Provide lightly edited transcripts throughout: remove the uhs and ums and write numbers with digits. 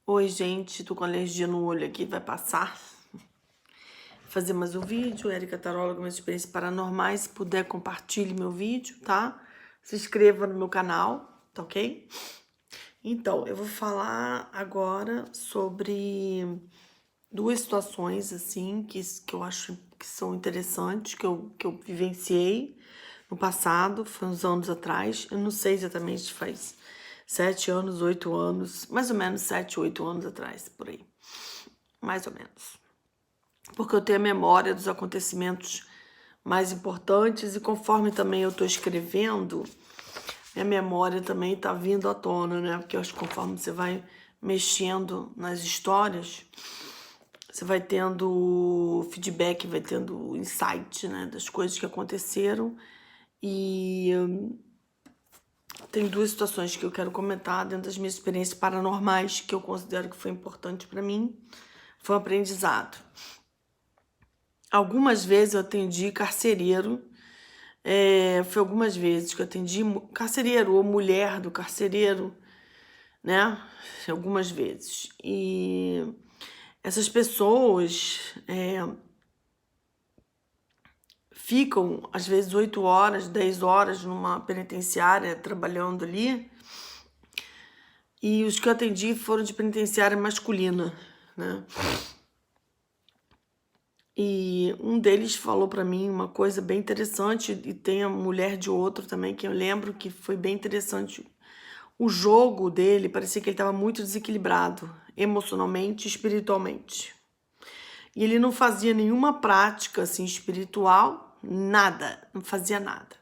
Oi, gente, tô com alergia no olho aqui, vai passar. Vou fazer mais um vídeo, Érica Taróloga, minhas experiências paranormais. Se puder, compartilhe meu vídeo, tá? Se inscreva no meu canal, tá ok? Então, eu vou falar agora sobre duas situações, assim, que eu acho que são interessantes, que eu vivenciei no passado, foi uns anos atrás. Eu não sei exatamente, faz 7 anos, 8 anos, mais ou menos 7, 8 anos atrás, por aí. Mais ou menos. Porque eu tenho a memória dos acontecimentos mais importantes e conforme também eu tô escrevendo, minha memória também tá vindo à tona, né? Porque eu acho que conforme você vai mexendo nas histórias, você vai tendo feedback, vai tendo insight, né, das coisas que aconteceram. E tem duas situações que eu quero comentar dentro das minhas experiências paranormais que eu considero que foi importante para mim. Foi um aprendizado. Algumas vezes eu atendi carcereiro. Foi algumas vezes que eu atendi carcereiro ou mulher do carcereiro, né? Algumas vezes. E essas pessoas ficam, às vezes, 8 horas, 10 horas numa penitenciária trabalhando ali. E os que eu atendi foram de penitenciária masculina, né? E um deles falou para mim uma coisa bem interessante, e tem a mulher de outro também, que eu lembro que foi bem interessante. O jogo dele parecia que ele estava muito desequilibrado, emocionalmente e espiritualmente. E ele não fazia nenhuma prática assim espiritual, nada, não fazia nada.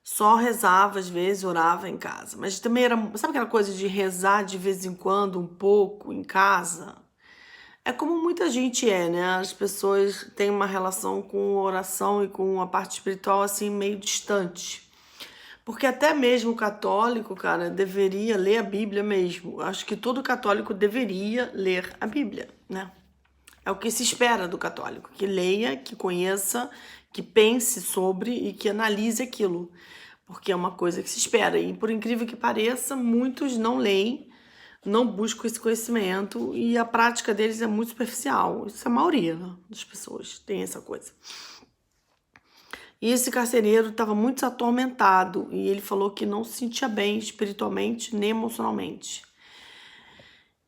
Só rezava às vezes, orava em casa. Mas também era, sabe aquela coisa de rezar de vez em quando, um pouco, em casa? É como muita gente né? As pessoas têm uma relação com oração e com a parte espiritual assim meio distante. Porque até mesmo o católico, cara, deveria ler a Bíblia mesmo. Acho que todo católico deveria ler a Bíblia, né? É o que se espera do católico, que leia, que conheça, que pense sobre e que analise aquilo. Porque é uma coisa que se espera. E por incrível que pareça, muitos não leem, não buscam esse conhecimento e a prática deles é muito superficial. Isso é a maioria, né, das pessoas tem essa coisa. E esse carcereiro estava muito atormentado e ele falou que não se sentia bem espiritualmente nem emocionalmente.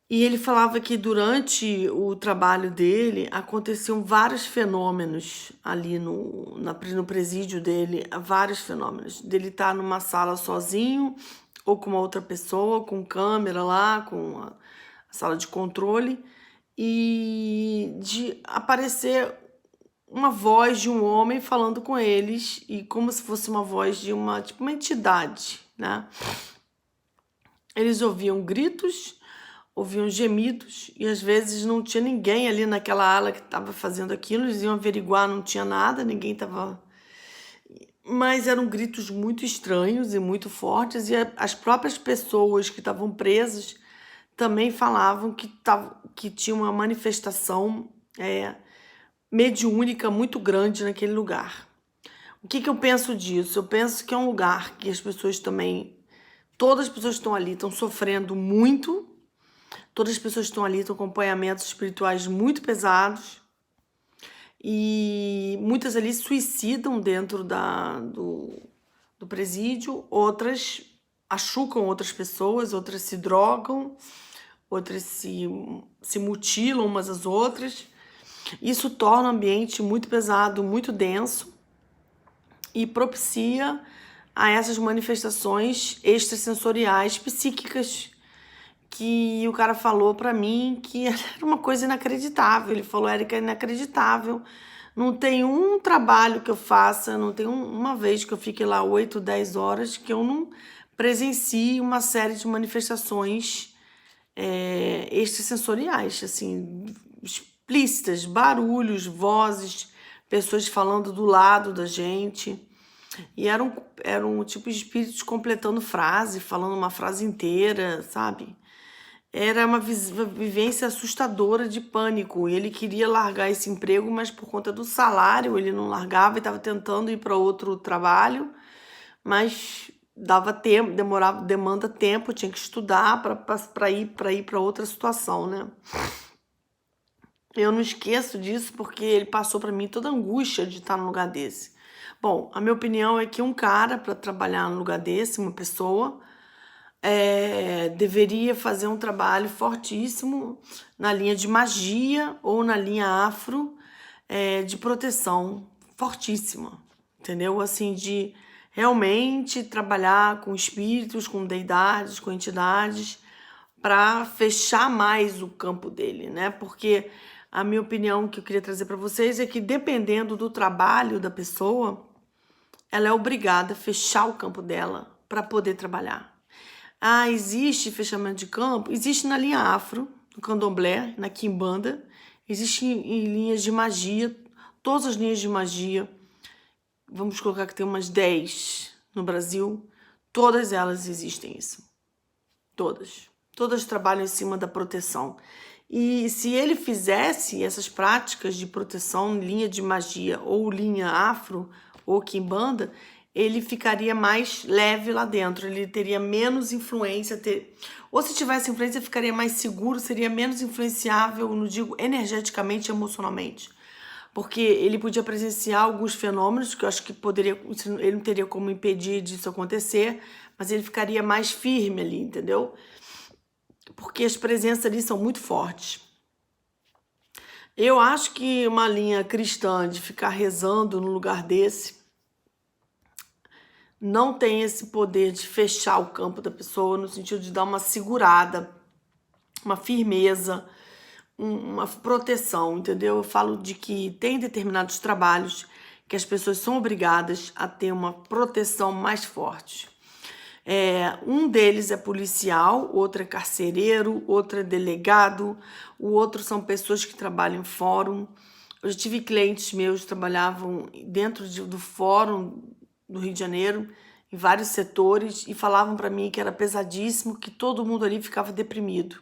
E ele falava que durante o trabalho dele aconteciam vários fenômenos ali no presídio dele, vários fenômenos. Dele estar numa sala sozinho ou com uma outra pessoa, com câmera lá, com a sala de controle, e de aparecer uma voz de um homem falando com eles, e como se fosse uma voz de tipo uma entidade, né? Eles ouviam gritos, ouviam gemidos, e às vezes não tinha ninguém ali naquela ala que estava fazendo aquilo, eles iam averiguar, não tinha nada, ninguém estava. Mas eram gritos muito estranhos e muito fortes, e as próprias pessoas que estavam presas também falavam que tinha uma manifestação mediúnica muito grande naquele lugar. O que eu penso disso? Eu penso que é um lugar que as pessoas também, todas as pessoas que estão ali estão sofrendo muito, todas as pessoas que estão ali estão com acompanhamentos espirituais muito pesados, e muitas ali suicidam dentro do presídio, outras machucam outras pessoas, outras se drogam, outras se mutilam umas às outras. Isso torna o ambiente muito pesado, muito denso, e propicia a essas manifestações extrasensoriais psíquicas que o cara falou pra mim que era uma coisa inacreditável. Ele falou, Érica, é inacreditável. Não tem um trabalho que eu faça, não tem uma vez que eu fique lá 8, 10 horas que eu não presencie uma série de manifestações extrasensoriais, assim, explícitas, barulhos, vozes, pessoas falando do lado da gente. E eram tipo de espíritos completando frase, falando uma frase inteira, sabe? Era uma vivência assustadora de pânico. E ele queria largar esse emprego, mas por conta do salário ele não largava e estava tentando ir para outro trabalho, mas dava tempo, demanda tempo, tinha que estudar para ir para outra situação, né? Eu não esqueço disso porque ele passou para mim toda a angústia de estar num lugar desse. Bom, a minha opinião é que um cara, para trabalhar num lugar desse, uma pessoa, deveria fazer um trabalho fortíssimo na linha de magia ou na linha afro, de proteção fortíssima, entendeu? Assim, de realmente trabalhar com espíritos, com deidades, com entidades, para fechar mais o campo dele, né? Porque a minha opinião que eu queria trazer para vocês é que, dependendo do trabalho da pessoa, ela é obrigada a fechar o campo dela para poder trabalhar. Ah, existe fechamento de campo? Existe na linha afro, no candomblé, na quimbanda, existe em linhas de magia, todas as linhas de magia, vamos colocar que tem umas 10 no Brasil, todas elas existem isso. Todas. Todas trabalham em cima da proteção. E se ele fizesse essas práticas de proteção, linha de magia ou linha afro ou quimbanda, ele ficaria mais leve lá dentro, ele teria menos influência, ou se tivesse influência, ficaria mais seguro, seria menos influenciável, não digo energeticamente, emocionalmente. Porque ele podia presenciar alguns fenômenos que eu acho que ele não teria como impedir disso acontecer, mas ele ficaria mais firme ali, entendeu? Porque as presenças ali são muito fortes. Eu acho que uma linha cristã de ficar rezando num lugar desse não tem esse poder de fechar o campo da pessoa, no sentido de dar uma segurada, uma firmeza, uma proteção, entendeu? Eu falo de que tem determinados trabalhos que as pessoas são obrigadas a ter uma proteção mais forte. Um deles é policial, outro é carcereiro, outro é delegado, o outro são pessoas que trabalham em fórum. Eu já tive clientes meus que trabalhavam dentro do fórum do Rio de Janeiro, em vários setores, e falavam para mim que era pesadíssimo, que todo mundo ali ficava deprimido.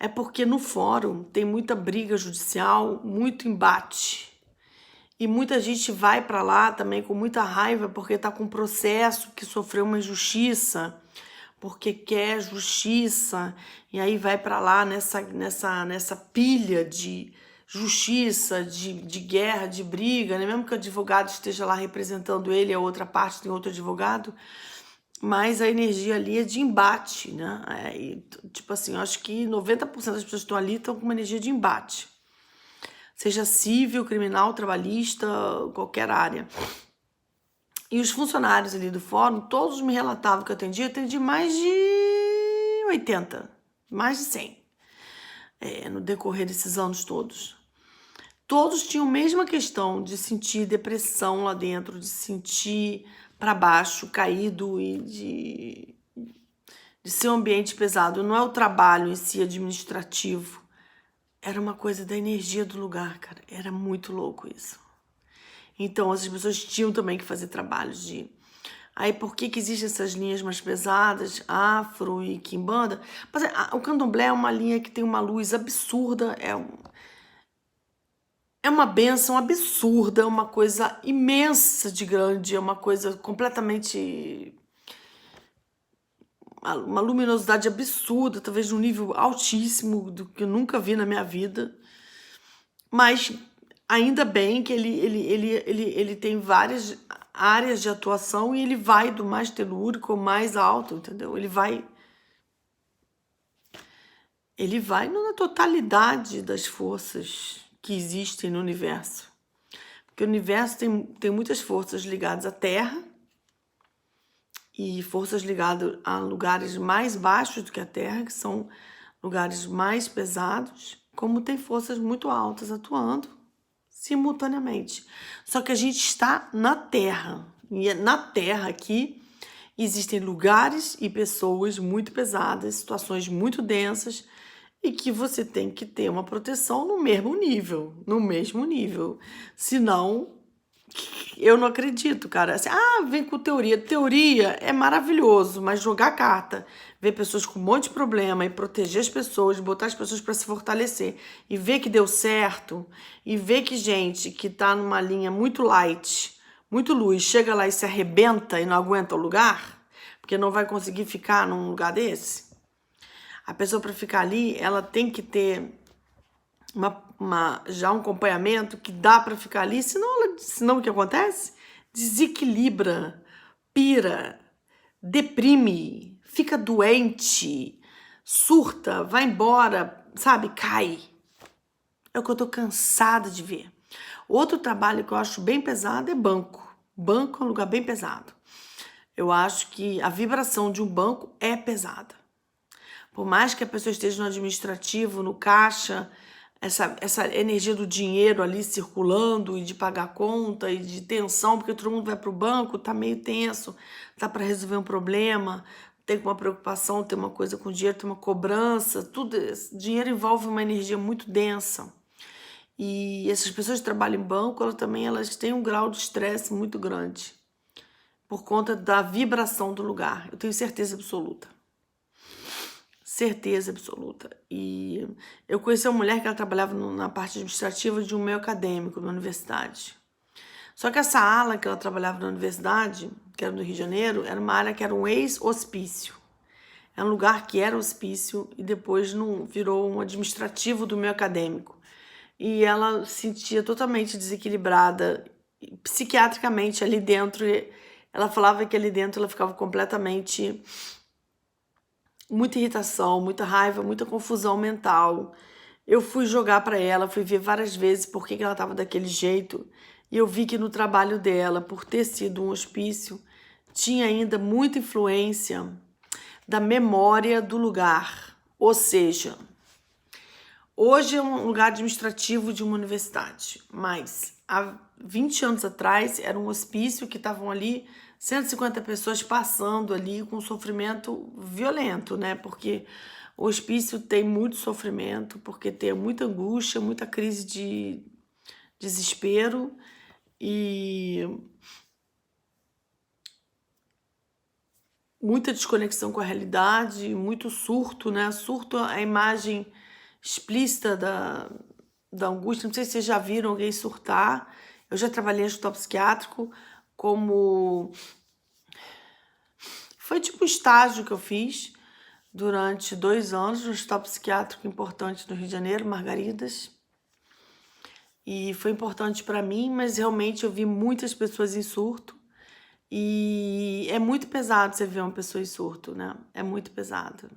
É porque no fórum tem muita briga judicial, muito embate. E muita gente vai para lá também com muita raiva porque está com um processo que sofreu uma injustiça, porque quer justiça, e aí vai para lá nessa pilha de justiça, de guerra, de briga, né? Mesmo que o advogado esteja lá representando ele, a outra parte tem outro advogado, mas a energia ali é de embate, né? Tipo assim, eu acho que 90% das pessoas que estão ali estão com uma energia de embate. Seja civil, criminal, trabalhista, qualquer área. E os funcionários ali do fórum, todos me relatavam que eu atendi mais de 80, mais de 100, no decorrer desses anos todos. Todos tinham a mesma questão de sentir depressão lá dentro, de sentir para baixo, caído e de ser um ambiente pesado. Não é o trabalho em si administrativo. Era uma coisa da energia do lugar, cara. Era muito louco isso. Então, as pessoas tinham também que fazer trabalhos de... Aí, por que existem essas linhas mais pesadas, afro e quimbanda? Mas o candomblé é uma linha que tem uma luz absurda, é uma bênção absurda, é uma coisa imensa de grande, é uma coisa completamente... Uma luminosidade absurda, talvez de um nível altíssimo, do que eu nunca vi na minha vida. Mas ainda bem que ele tem várias áreas de atuação e ele vai do mais telúrico ao mais alto, entendeu? Ele vai na totalidade das forças que existem no universo. Porque o universo tem muitas forças ligadas à Terra e forças ligadas a lugares mais baixos do que a Terra, que são lugares mais pesados, como tem forças muito altas atuando simultaneamente. Só que a gente está na Terra. E na Terra aqui existem lugares e pessoas muito pesadas, situações muito densas, e que você tem que ter uma proteção no mesmo nível. Senão, eu não acredito, cara. Assim, vem com teoria. Teoria é maravilhoso, mas jogar carta, ver pessoas com um monte de problema e proteger as pessoas, botar as pessoas para se fortalecer e ver que deu certo, e ver que gente que tá numa linha muito light, muito luz, chega lá e se arrebenta e não aguenta o lugar, porque não vai conseguir ficar num lugar desse. A pessoa, para ficar ali, ela tem que ter já um acompanhamento que dá para ficar ali, senão o que acontece? Desequilibra, pira, deprime, fica doente, surta, vai embora, sabe? Cai. É o que eu tô cansada de ver. Outro trabalho que eu acho bem pesado é banco. Banco é um lugar bem pesado. Eu acho que a vibração de um banco é pesada. Por mais que a pessoa esteja no administrativo, no caixa, essa energia do dinheiro ali circulando e de pagar conta e de tensão, porque todo mundo vai para o banco, tá meio tenso, tá para resolver um problema, tem uma preocupação, tem uma coisa com dinheiro, tem uma cobrança, tudo. Dinheiro envolve uma energia muito densa. E essas pessoas que trabalham em banco, elas têm um grau de estresse muito grande por conta da vibração do lugar. Eu tenho certeza absoluta. Certeza absoluta. E eu conheci uma mulher que ela trabalhava na parte administrativa de um meio acadêmico na universidade. Só que essa ala que ela trabalhava na universidade, que era do Rio de Janeiro, era uma área que era um ex-hospício. Era um lugar que era hospício e depois virou um administrativo do meio acadêmico. E ela se sentia totalmente desequilibrada psiquiatricamente ali dentro. Ela falava que ali dentro ela ficava completamente... muita irritação, muita raiva, muita confusão mental. Eu fui jogar para ela, fui ver várias vezes por que ela estava daquele jeito. E eu vi que no trabalho dela, por ter sido um hospício, tinha ainda muita influência da memória do lugar. Ou seja, hoje é um lugar administrativo de uma universidade, mas há 20 anos atrás era um hospício que estavam ali 150 pessoas passando ali com sofrimento violento, né? Porque o hospício tem muito sofrimento, porque tem muita angústia, muita crise de desespero e muita desconexão com a realidade, muito surto, né? Surto é a imagem explícita da angústia. Não sei se vocês já viram alguém surtar. Eu já trabalhei em hospital psiquiátrico como... Foi tipo um estágio que eu fiz durante 2 anos no hospital psiquiátrico importante do Rio de Janeiro, Margaridas. E foi importante para mim, mas realmente eu vi muitas pessoas em surto. E é muito pesado você ver uma pessoa em surto, né? É muito pesado.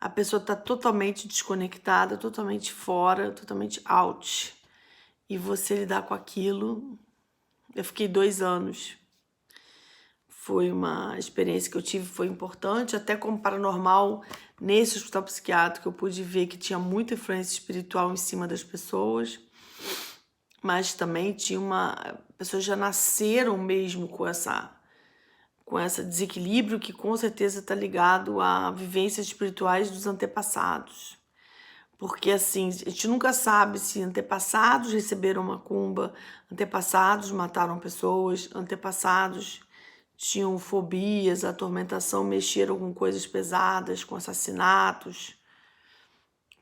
A pessoa tá totalmente desconectada, totalmente fora, totalmente out. E você lidar com aquilo... Eu fiquei 2 anos. Foi uma experiência que eu tive, foi importante. Até como paranormal, nesse hospital psiquiátrico, eu pude ver que tinha muita influência espiritual em cima das pessoas. Mas também tinha pessoas já nasceram mesmo com esse desequilíbrio que com certeza está ligado a vivências espirituais dos antepassados. Porque assim, a gente nunca sabe se antepassados receberam macumba, antepassados mataram pessoas, antepassados tinham fobias, atormentação, mexeram com coisas pesadas, com assassinatos,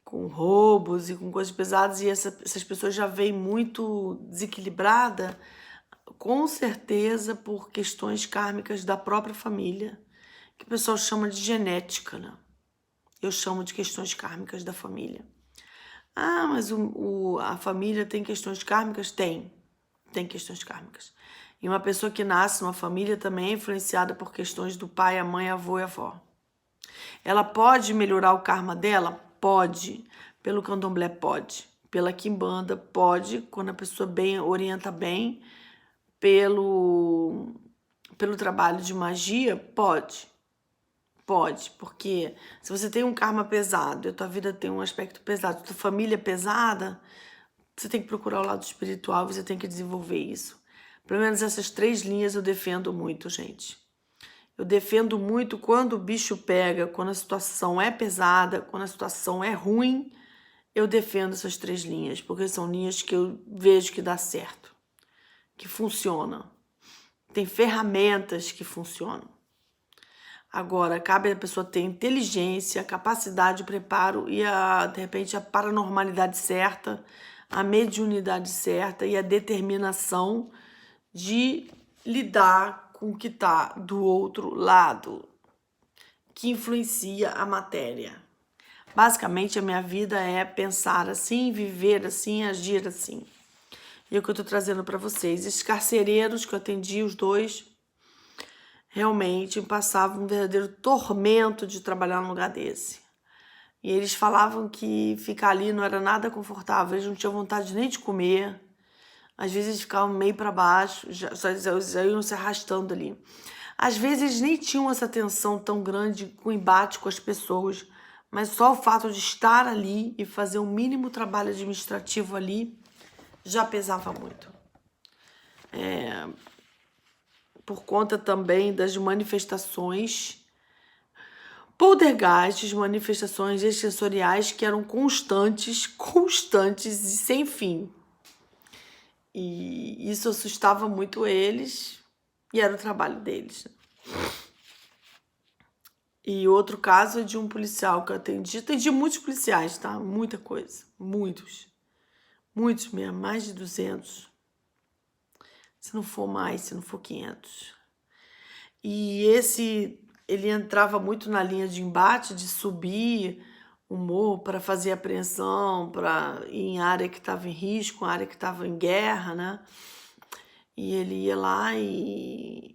com roubos e com coisas pesadas, e essas pessoas já vêm muito desequilibrada, com certeza por questões kármicas da própria família, que o pessoal chama de genética, né? Eu chamo de questões kármicas da família. Ah, mas a família tem questões kármicas? Tem questões kármicas. E uma pessoa que nasce numa família também é influenciada por questões do pai, a mãe, avô e avó. Ela pode melhorar o karma dela? Pode. Pelo candomblé, pode. Pela quimbanda, pode. Quando a pessoa orienta bem. Pelo trabalho de magia, pode. Pode, porque se você tem um karma pesado e a tua vida tem um aspecto pesado, tua família é pesada, você tem que procurar o lado espiritual, você tem que desenvolver isso. Pelo menos essas 3 linhas eu defendo muito, gente. Eu defendo muito quando o bicho pega, quando a situação é pesada, quando a situação é ruim, eu defendo essas 3 linhas, porque são linhas que eu vejo que dá certo, que funcionam. Tem ferramentas que funcionam. Agora, cabe a pessoa ter inteligência, capacidade, preparo e, de repente, a paranormalidade certa, a mediunidade certa e a determinação de lidar com o que está do outro lado, que influencia a matéria. Basicamente, a minha vida é pensar assim, viver assim, agir assim. E é o que eu estou trazendo para vocês. Esses carcereiros que eu atendi, os dois, realmente me passavam um verdadeiro tormento de trabalhar num lugar desse. E eles falavam que ficar ali não era nada confortável, eles não tinham vontade nem de comer. Às vezes eles ficavam meio para baixo, já iam se arrastando ali. Às vezes eles nem tinham essa tensão tão grande com o embate com as pessoas, mas só o fato de estar ali e fazer o mínimo trabalho administrativo ali já pesava muito. Por conta também das manifestações, poltergeists, manifestações extensoriais que eram constantes e sem fim. E isso assustava muito eles e era o trabalho deles. E outro caso é de um policial que eu atendi muitos policiais, tá? Muita coisa, muitos mesmo, mais de 200. Se não for mais, se não for 500. E ele entrava muito na linha de embate, de subir o morro para fazer apreensão, para ir em área que estava em risco, área que estava em guerra, né? E ele ia lá e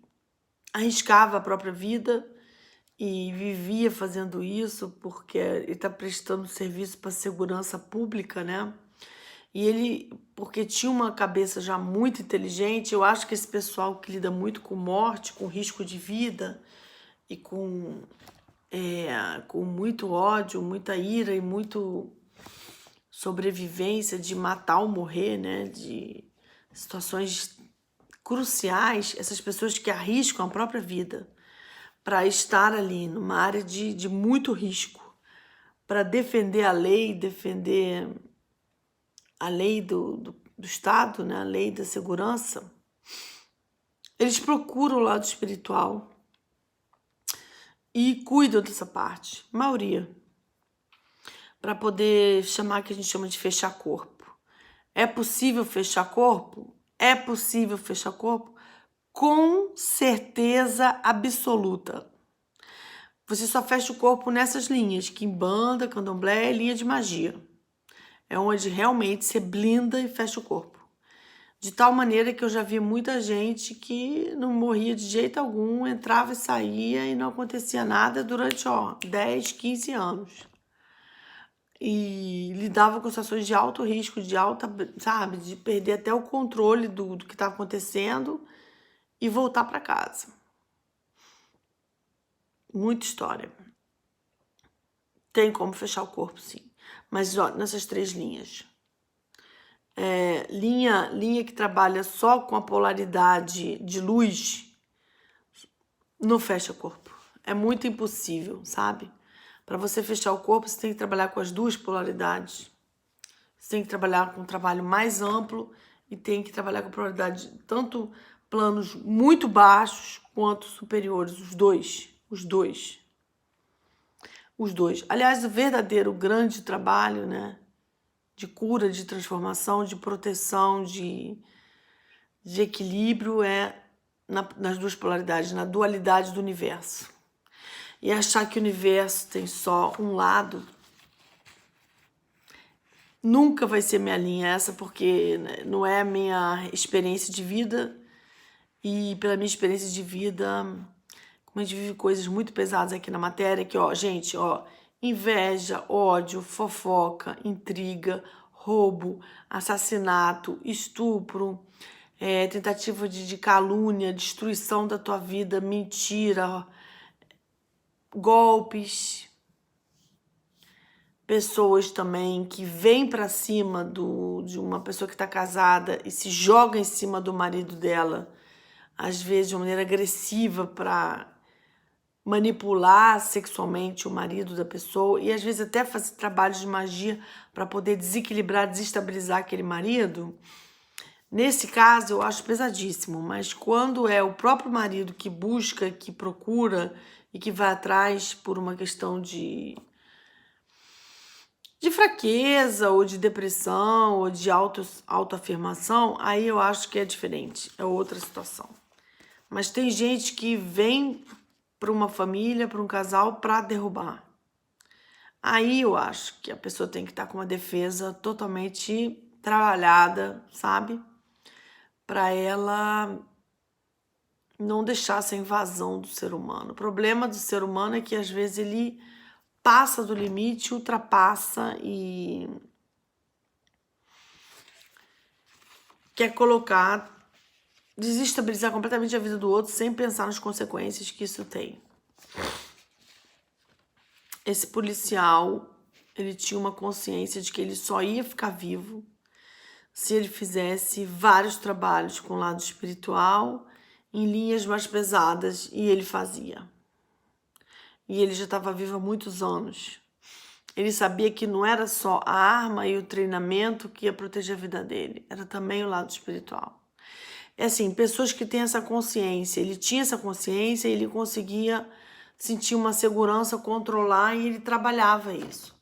arriscava a própria vida e vivia fazendo isso porque ele está prestando serviço para a segurança pública, né? E ele, porque tinha uma cabeça já muito inteligente, eu acho que esse pessoal que lida muito com morte, com risco de vida e com muito ódio, muita ira e muito sobrevivência de matar ou morrer, né? De situações cruciais, essas pessoas que arriscam a própria vida para estar ali numa área de muito risco, para defender a lei, defender a lei do Estado, né? A lei da segurança, eles procuram o lado espiritual e cuidam dessa parte, a maioria, para poder chamar o que a gente chama de fechar corpo. É possível fechar corpo? É possível fechar corpo? Com certeza absoluta. Você só fecha o corpo nessas linhas, quimbanda, candomblé e linha de magia. É onde realmente você blinda e fecha o corpo. De tal maneira que eu já vi muita gente que não morria de jeito algum, entrava e saía e não acontecia nada durante 10, 15 anos. E lidava com situações de alto risco, de alta, sabe, de perder até o controle do que estava acontecendo e voltar para casa. Muita história. Tem como fechar o corpo, sim. Mas nessas 3 linhas. Linha que trabalha só com a polaridade de luz, não fecha corpo. É muito impossível, sabe? Para você fechar o corpo, você tem que trabalhar com as 2 polaridades. Você tem que trabalhar com um trabalho mais amplo e tem que trabalhar com polaridade, tanto planos muito baixos quanto superiores, os dois. Aliás, o verdadeiro grande trabalho, né, de cura, de transformação, de proteção, de equilíbrio é nas 2 polaridades, na dualidade do universo. E achar que o universo tem só um lado nunca vai ser minha linha essa, porque não é a minha experiência de vida. E pela minha experiência de vida, como a gente vive coisas muito pesadas aqui na matéria, que, gente, inveja, ódio, fofoca, intriga, roubo, assassinato, estupro, tentativa de calúnia, destruição da tua vida, mentira, golpes, pessoas também que vêm para cima de uma pessoa que está casada e se joga em cima do marido dela, às vezes de uma maneira agressiva para manipular sexualmente o marido da pessoa e às vezes até fazer trabalhos de magia para poder desequilibrar, desestabilizar aquele marido. Nesse caso eu acho pesadíssimo, mas quando é o próprio marido que busca, que procura e que vai atrás por uma questão de fraqueza ou de depressão ou de autoafirmação, aí eu acho que é diferente, é outra situação. Mas tem gente que vem para uma família, para um casal, para derrubar. Aí eu acho que a pessoa tem que estar com uma defesa totalmente trabalhada, sabe? Para ela não deixar essa invasão do ser humano. O problema do ser humano é que às vezes ele passa do limite, ultrapassa e quer colocar, desestabilizar completamente a vida do outro sem pensar nas consequências que isso tem. Esse policial, ele tinha uma consciência de que ele só ia ficar vivo se ele fizesse vários trabalhos com o lado espiritual em linhas mais pesadas, e ele fazia. E ele já estava vivo há muitos anos. Ele sabia que não era só a arma e o treinamento que ia proteger a vida dele, era também o lado espiritual. É assim, pessoas que têm essa consciência, ele tinha essa consciência e ele conseguia sentir uma segurança, controlar, e ele trabalhava isso.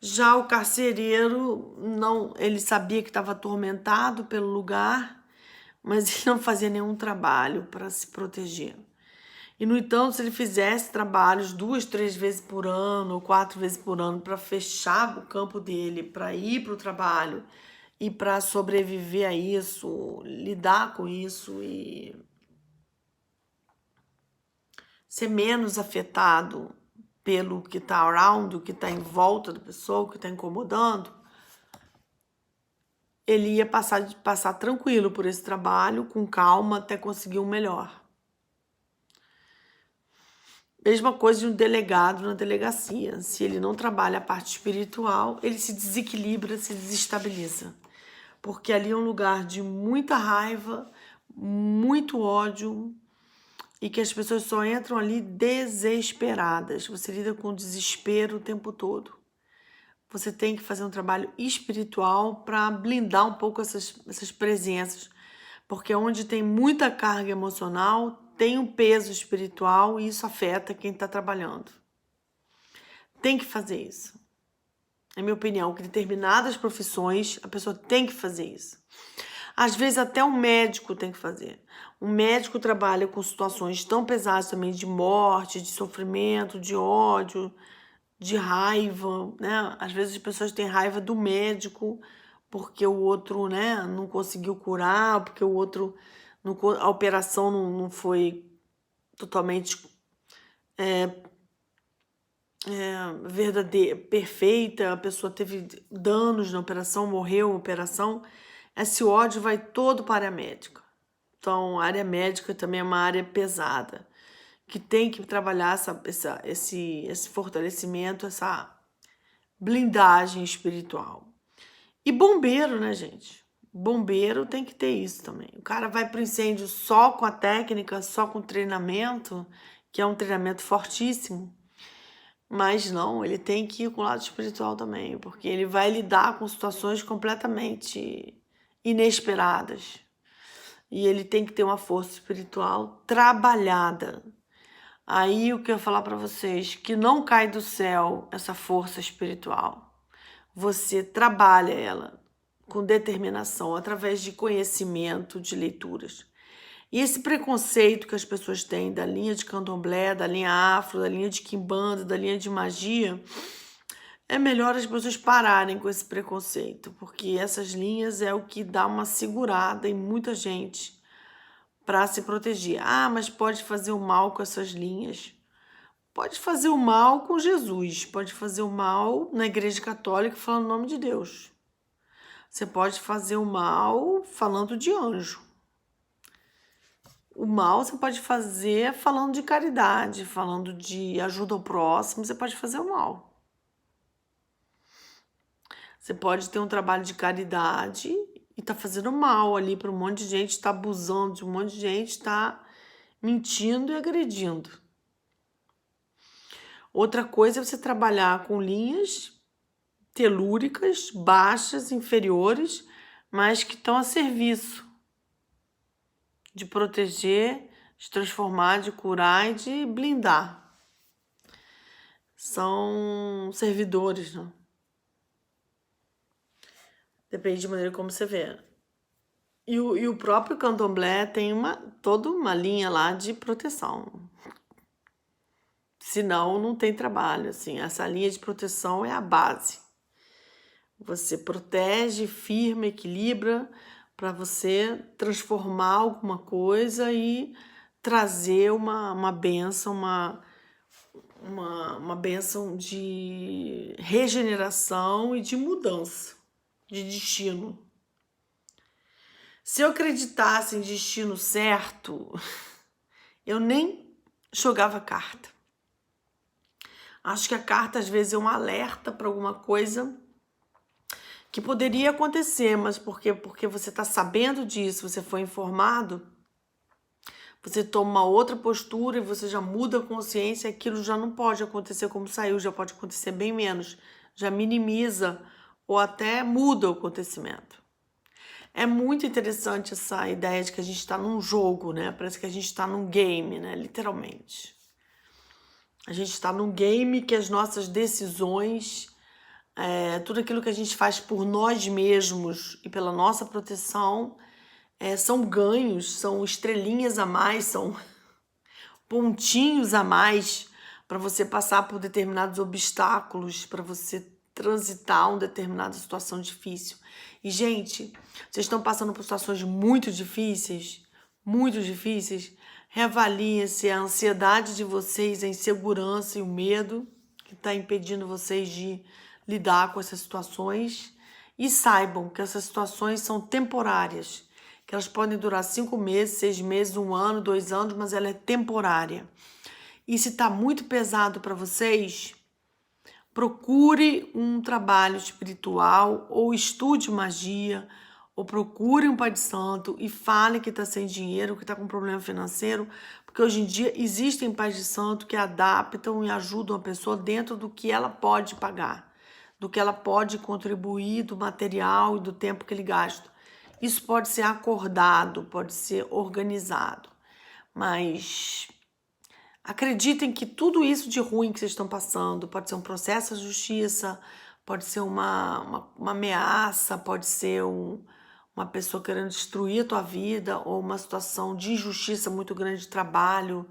Já o carcereiro, não, ele sabia que estava atormentado pelo lugar, mas ele não fazia nenhum trabalho para se proteger. E, no entanto, se ele fizesse trabalhos 2, 3 vezes por ano ou 4 vezes por ano para fechar o campo dele, para ir para o trabalho e para sobreviver a isso, lidar com isso e ser menos afetado pelo que está around, o que está em volta da pessoa, o que está incomodando, ele ia passar tranquilo por esse trabalho, com calma, até conseguir um melhor. Mesma coisa de um delegado na delegacia. Se ele não trabalha a parte espiritual, ele se desequilibra, se desestabiliza. Porque ali é um lugar de muita raiva, muito ódio, e que as pessoas só entram ali desesperadas. Você lida com desespero o tempo todo. Você tem que fazer um trabalho espiritual para blindar um pouco essas presenças. Porque onde tem muita carga emocional, tem um peso espiritual e isso afeta quem está trabalhando. Tem que fazer isso. É minha opinião, que determinadas profissões a pessoa tem que fazer isso. Às vezes até um médico tem que fazer. Um médico trabalha com situações tão pesadas também de morte, de sofrimento, de ódio, de raiva, né? Às vezes as pessoas têm raiva do médico porque o outro, né, não conseguiu curar, porque o outro, a operação não foi totalmente verdadeira, perfeita, a pessoa teve danos na operação, morreu na operação. Esse ódio vai todo para a área médica. Então, a área médica também é uma área pesada, que tem que trabalhar esse fortalecimento, essa blindagem espiritual. E bombeiro, né, gente? Bombeiro tem que ter isso também. O cara vai para o incêndio só com a técnica, só com o treinamento, que é um treinamento fortíssimo. Mas não, ele tem que ir com o lado espiritual também, porque ele vai lidar com situações completamente inesperadas. E ele tem que ter uma força espiritual trabalhada. Aí o que eu ia falar para vocês, que não cai do céu essa força espiritual. Você trabalha ela com determinação, através de conhecimento, de leituras. E esse preconceito que as pessoas têm da linha de candomblé, da linha afro, da linha de quimbanda, da linha de magia, é melhor as pessoas pararem com esse preconceito, porque essas linhas é o que dá uma segurada em muita gente para se proteger. Ah, mas pode fazer o mal com essas linhas. Pode fazer o mal com Jesus, pode fazer o mal na Igreja Católica falando o nome de Deus. Você pode fazer o mal falando de anjo. O mal você pode fazer falando de caridade, falando de ajuda ao próximo, você pode fazer o mal. Você pode ter um trabalho de caridade e tá fazendo mal ali para um monte de gente, tá abusando de um monte de gente, tá mentindo e agredindo. Outra coisa é você trabalhar com linhas telúricas, baixas, inferiores, mas que estão a serviço de proteger, de transformar, de curar e de blindar. São servidores, né? Depende da maneira como você vê. E o próprio candomblé tem toda uma linha lá de proteção. Senão, não tem trabalho, assim. Essa linha de proteção é a base. Você protege, firma, equilibra para você transformar alguma coisa e trazer uma bênção, uma bênção de regeneração e de mudança, de destino. Se eu acreditasse em destino certo, eu nem jogava carta. Acho que a carta às vezes é um alerta para alguma coisa que poderia acontecer, mas porque você está sabendo disso, você foi informado, você toma uma outra postura e você já muda a consciência, aquilo já não pode acontecer como saiu, já pode acontecer bem menos, já minimiza ou até muda o acontecimento. É muito interessante essa ideia de que a gente está num jogo, né? Parece que a gente está num game, né? Literalmente. A gente está num game que as nossas decisões, tudo aquilo que a gente faz por nós mesmos e pela nossa proteção, são ganhos, são estrelinhas a mais, são pontinhos a mais para você passar por determinados obstáculos, para você transitar uma determinada situação difícil. E, gente, vocês estão passando por situações muito difíceis, reavaliem-se a ansiedade de vocês, a insegurança e o medo que está impedindo vocês de lidar com essas situações e saibam que essas situações são temporárias, que elas podem durar 5 meses, 6 meses, 1 ano, 2 anos, mas ela é temporária. E se está muito pesado para vocês, procure um trabalho espiritual ou estude magia, ou procure um pai de santo e fale que está sem dinheiro, que está com problema financeiro, porque hoje em dia existem pais de santo que adaptam e ajudam a pessoa dentro do que ela pode pagar, do que ela pode contribuir, do material e do tempo que ele gasta. Isso pode ser acordado, pode ser organizado, mas acreditem que tudo isso de ruim que vocês estão passando pode ser um processo de justiça, pode ser uma ameaça, pode ser uma pessoa querendo destruir a tua vida ou uma situação de injustiça muito grande de trabalho,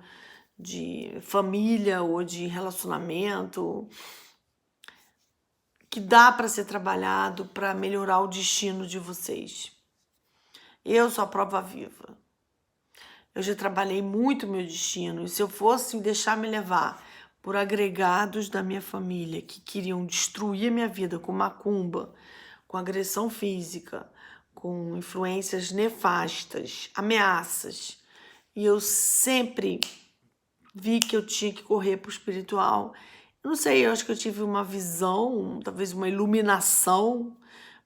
de família ou de relacionamento, que dá para ser trabalhado para melhorar o destino de vocês. Eu sou a prova viva. Eu já trabalhei muito meu destino, e se eu fosse deixar me levar por agregados da minha família que queriam destruir a minha vida com macumba, com agressão física, com influências nefastas, ameaças, e eu sempre vi que eu tinha que correr para o espiritual. Eu não sei, eu acho que eu tive uma visão, talvez uma iluminação,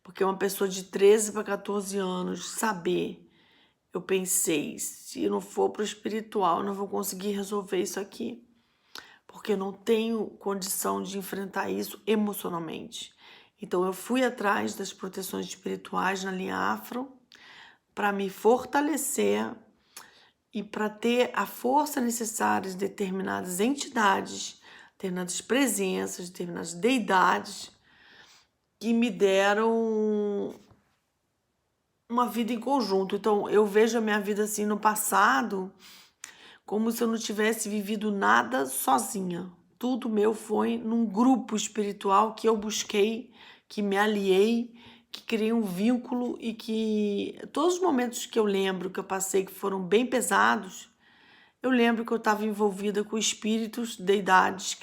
porque uma pessoa de 13 para 14 anos saber, eu pensei, se eu não for para o espiritual, eu não vou conseguir resolver isso aqui, porque eu não tenho condição de enfrentar isso emocionalmente. Então eu fui atrás das proteções espirituais na linha afro para me fortalecer e para ter a força necessária de determinadas entidades, determinadas presenças, determinadas deidades que me deram uma vida em conjunto. Então, eu vejo a minha vida assim no passado como se eu não tivesse vivido nada sozinha. Tudo meu foi num grupo espiritual que eu busquei, que me aliei, que criei um vínculo e que todos os momentos que eu lembro que eu passei que foram bem pesados, eu lembro que eu estava envolvida com espíritos, deidades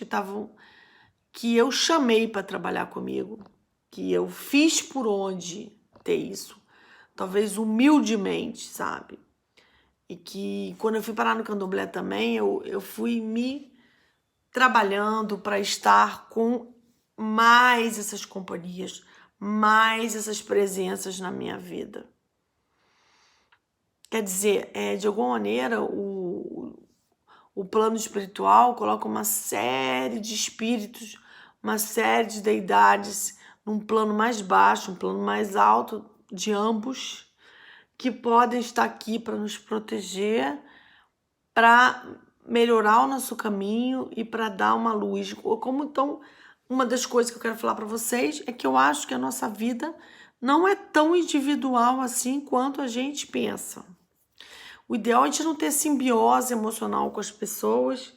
que eu chamei para trabalhar comigo, que eu fiz por onde ter isso. Talvez humildemente, sabe? E que quando eu fui parar no candomblé também, eu fui me trabalhando para estar com mais essas companhias, mais essas presenças na minha vida. Quer dizer, de alguma maneira, o plano espiritual coloca uma série de espíritos, uma série de deidades num plano mais baixo, um plano mais alto de ambos, que podem estar aqui para nos proteger, para melhorar o nosso caminho e para dar uma luz. Como então, uma das coisas que eu quero falar para vocês é que eu acho que a nossa vida não é tão individual assim quanto a gente pensa. O ideal é a gente não ter simbiose emocional com as pessoas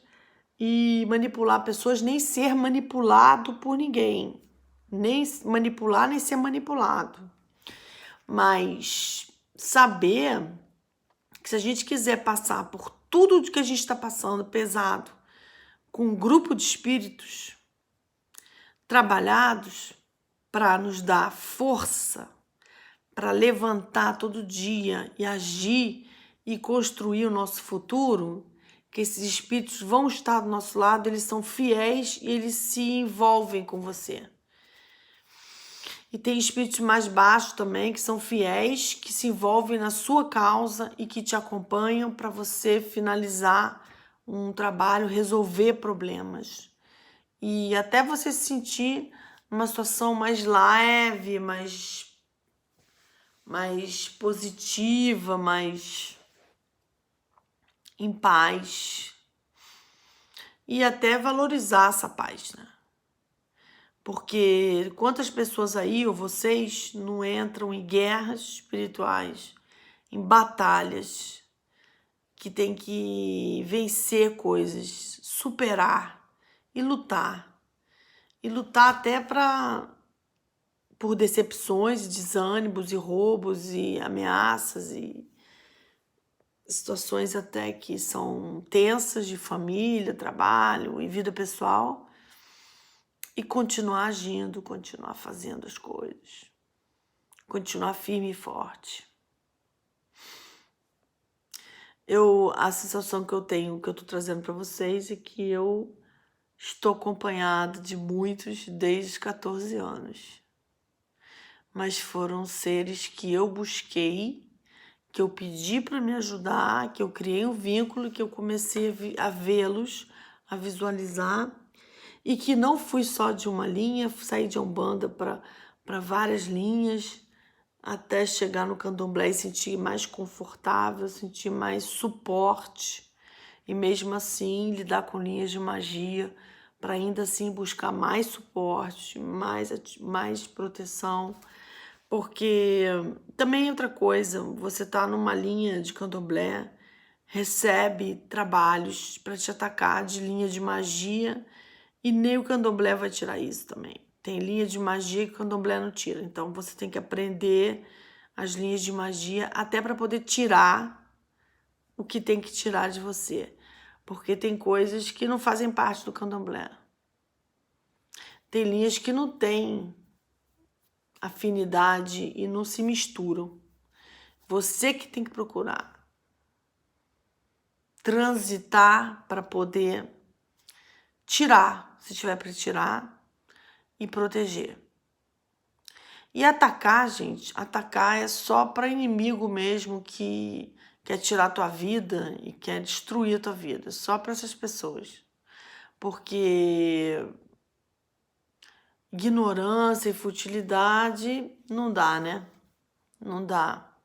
e manipular pessoas, nem ser manipulado por ninguém. Nem manipular, nem ser manipulado. Mas saber que se a gente quiser passar por tudo que a gente está passando pesado com um grupo de espíritos trabalhados para nos dar força, para levantar todo dia e agir e construir o nosso futuro, que esses espíritos vão estar do nosso lado, eles são fiéis e eles se envolvem com você. E tem espíritos mais baixos também, que são fiéis, que se envolvem na sua causa e que te acompanham para você finalizar um trabalho, resolver problemas. E até você se sentir numa situação mais leve, mais positiva, mais em paz. E até valorizar essa paz, né? Porque quantas pessoas aí, ou vocês, não entram em guerras espirituais, em batalhas, que tem que vencer coisas, superar e lutar. E lutar até por decepções, desânimos e roubos e ameaças e situações até que são tensas de família, trabalho e vida pessoal. E continuar agindo, continuar fazendo as coisas. Continuar firme e forte. A sensação que eu tenho, que eu estou trazendo para vocês, é que eu estou acompanhada de muitos desde os 14 anos. Mas foram seres que eu busquei, que eu pedi para me ajudar, que eu criei um vínculo, que eu comecei a vê-los, a visualizar, e que não fui só de uma linha, saí de Umbanda para várias linhas, até chegar no Candomblé e sentir mais confortável, sentir mais suporte, e mesmo assim lidar com linhas de magia, para ainda assim buscar mais suporte, mais proteção. Porque também outra coisa, você tá numa linha de Candomblé, recebe trabalhos para te atacar de linha de magia, e nem o Candomblé vai tirar isso também. Tem linha de magia que o Candomblé não tira. Então você tem que aprender as linhas de magia até para poder tirar o que tem que tirar de você. Porque tem coisas que não fazem parte do Candomblé. Tem linhas que não têm afinidade e não se misturam. Você que tem que procurar transitar para poder tirar, se tiver para tirar, e proteger. E atacar, gente, atacar é só para inimigo mesmo que quer tirar a tua vida e quer destruir a tua vida. Só para essas pessoas. Porque ignorância e futilidade não dá, né? Não dá.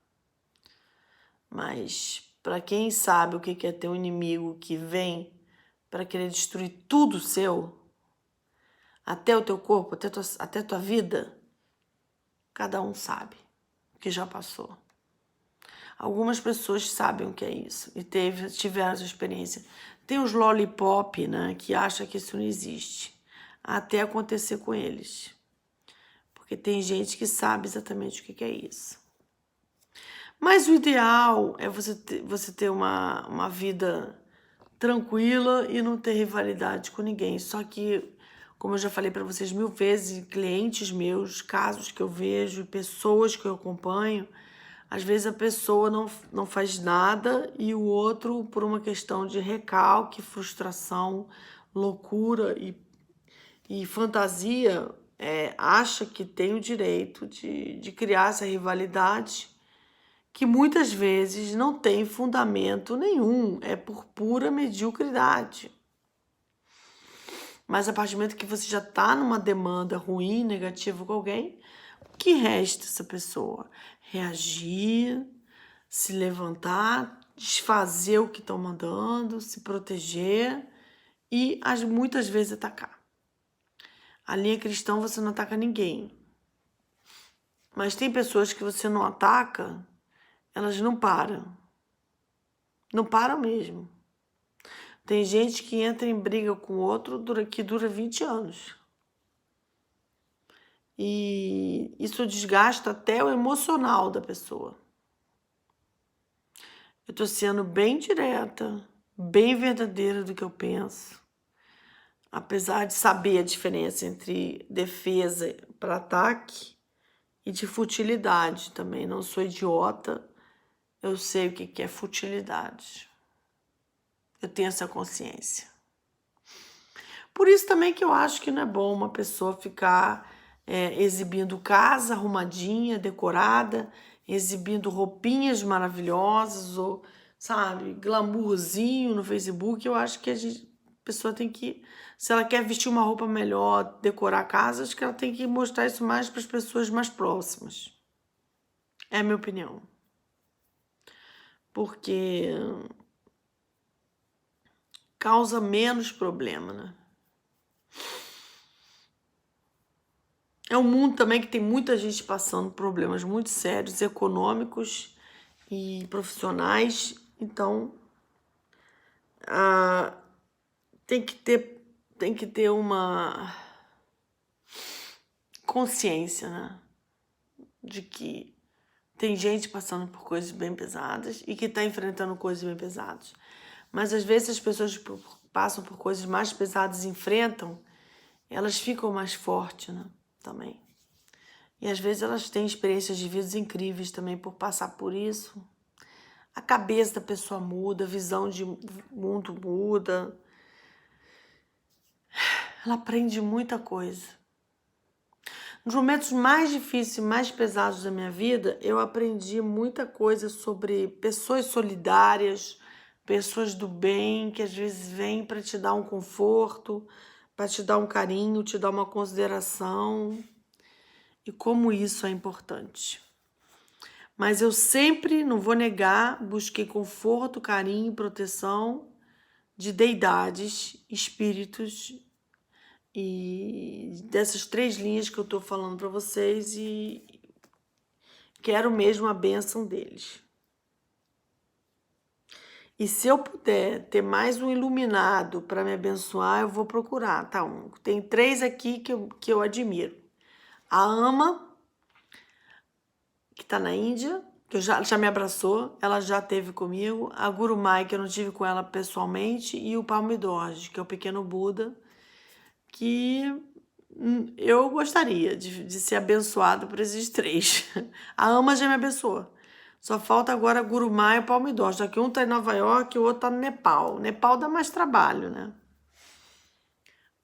Mas para quem sabe o que é ter um inimigo que vem para querer destruir tudo seu, até o teu corpo, até tua vida, cada um sabe o que já passou. Algumas pessoas sabem o que é isso e tiveram essa experiência. Tem os lollipop, né, que acham que isso não existe, até acontecer com eles. Porque tem gente que sabe exatamente o que é isso. Mas o ideal é você ter uma vida tranquila e não ter rivalidade com ninguém. Só que, como eu já falei para vocês 1000 vezes, clientes meus, casos que eu vejo, pessoas que eu acompanho, às vezes a pessoa não faz nada e o outro, por uma questão de recalque, frustração, loucura e fantasia, acha que tem o direito de criar essa rivalidade, que muitas vezes não tem fundamento nenhum, é por pura mediocridade. Mas a partir do momento que você já está numa demanda ruim, negativa com alguém, o que resta essa pessoa? Reagir, se levantar, desfazer o que estão mandando, se proteger e muitas vezes atacar. A linha cristã você não ataca ninguém. Mas tem pessoas que você não ataca, elas não param. Não param mesmo. Tem gente que entra em briga com outro que dura 20 anos. E isso desgasta até o emocional da pessoa. Eu tô sendo bem direta, bem verdadeira do que eu penso. Apesar de saber a diferença entre defesa para ataque e de futilidade também. Não sou idiota, eu sei o que é futilidade. Eu tenho essa consciência. Por isso também que eu acho que não é bom uma pessoa ficar exibindo casa arrumadinha, decorada, exibindo roupinhas maravilhosas ou, sabe, glamourzinho no Facebook. Eu acho que a pessoa tem que, se ela quer vestir uma roupa melhor, decorar a casa, acho que ela tem que mostrar isso mais para as pessoas mais próximas. É a minha opinião. Porque causa menos problema, né? É um mundo também que tem muita gente passando problemas muito sérios, econômicos e profissionais. Então, tem que ter uma consciência, né? De que tem gente passando por coisas bem pesadas e que está enfrentando coisas bem pesadas. Mas às vezes as pessoas que passam por coisas mais pesadas e enfrentam, elas ficam mais fortes, né? Também. E às vezes elas têm experiências de vida incríveis também por passar por isso. A cabeça da pessoa muda, a visão de mundo muda. Ela aprende muita coisa. Nos momentos mais difíceis e mais pesados da minha vida, eu aprendi muita coisa sobre pessoas solidárias, pessoas do bem, que às vezes vêm para te dar um conforto, para te dar um carinho, te dar uma consideração. E como isso é importante. Mas eu sempre, não vou negar, busquei conforto, carinho e proteção de deidades, espíritos e dessas 3 linhas que eu estou falando para vocês e quero mesmo a bênção deles. E se eu puder ter mais um iluminado para me abençoar, eu vou procurar, tá? Tem 3 aqui que eu admiro. A Ama, que está na Índia, que já me abraçou, ela já esteve comigo. A Gurumai, que eu não tive com ela pessoalmente, e o Palme d'Orge, que é o pequeno Buda, que eu gostaria de ser abençoado por esses 3. A Ama já me abençoou. Só falta agora a Gurumai e o Palme d'Orge. Só que um está em Nova York e o outro está no Nepal. Nepal dá mais trabalho, né?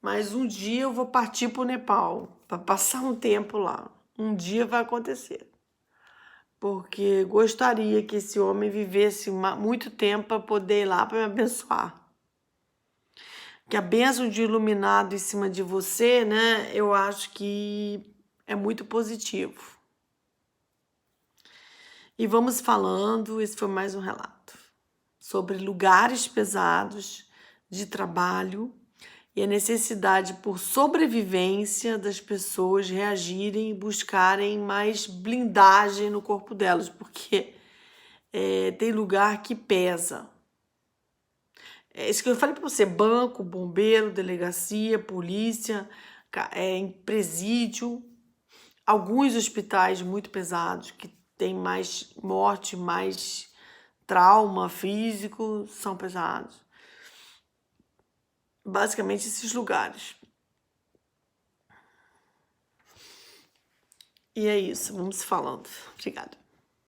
Mas um dia eu vou partir para o Nepal, para passar um tempo lá. Um dia vai acontecer. Porque gostaria que esse homem vivesse muito tempo para poder ir lá para me abençoar. Que a bênção de iluminado em cima de você, né, eu acho que é muito positivo. E vamos falando, esse foi mais um relato, sobre lugares pesados de trabalho e a necessidade por sobrevivência das pessoas reagirem e buscarem mais blindagem no corpo delas, porque tem lugar que pesa. É isso que eu falei para você: banco, bombeiro, delegacia, polícia, em presídio, alguns hospitais muito pesados, que tem mais morte, mais trauma físico, são pesados. Basicamente esses lugares. E é isso, vamos falando. Obrigada.